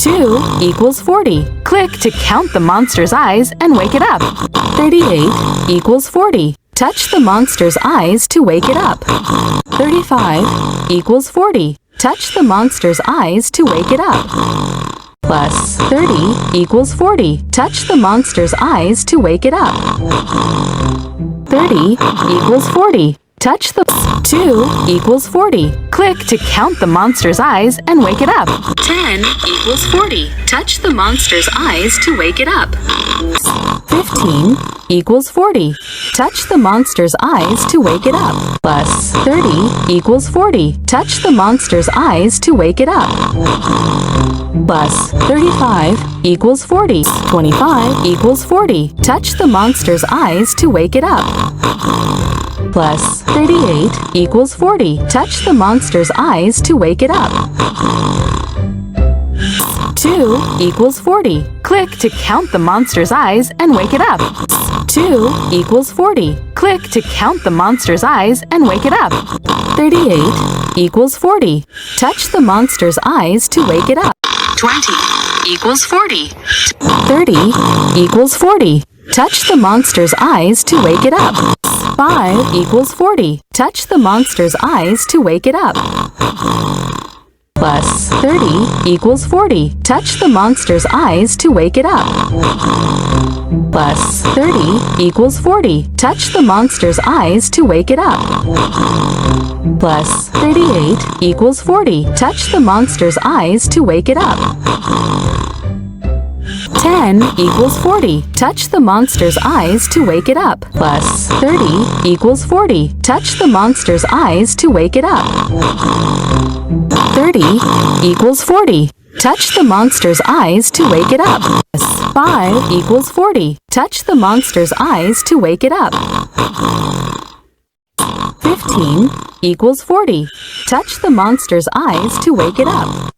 2 equals 40. Click to count the monster's eyes and wake it up. 38 equals 40. Touch the monster's eyes to wake it up. 35 equals 40. Touch the monster's eyes to wake it up. Plus 30 equals 40. Touch the monster's eyes to wake it up. 30 equals 40. Touch the 2 equals 40. Click to count the monster's eyes and wake it up. 10 equals 40. Touch the monster's eyes to wake it up. 15 equals 40. Touch the monster's eyes to wake it up. Plus 30 equals 40. Touch the monster's eyes to wake it up. Plus 35 equals 40. 25 equals 40. Touch the monster's eyes to wake it up. Plus 38 equals 40. Touch the monster's eyes to wake it up. 2 equals 40. Click to count the monster's eyes and wake it up. 2 equals 40. Click to count the monster's eyes and wake it up. 38 equals 40. Touch the monster's eyes to wake it up. 20 equals 40. 30 equals 40. Touch the monster's eyes to wake it up. 5 equals 40. Touch the monster's eyes to wake it up. Plus 30 equals 40. Touch the monster's eyes to wake it up. Plus 30 equals 40. Touch the monster's eyes to wake it up. Plus 38 equals 40. Touch the monster's eyes to wake it up. 10 equals 40. Touch the monster's eyes to wake it up. Plus 30 equals 40. Touch the monster's eyes to wake it up. 30 equals 40. Touch the monster's eyes to wake it up. 5 equals 40. Touch the monster's eyes to wake it up. 15 equals 40. Touch the monster's eyes to wake it up.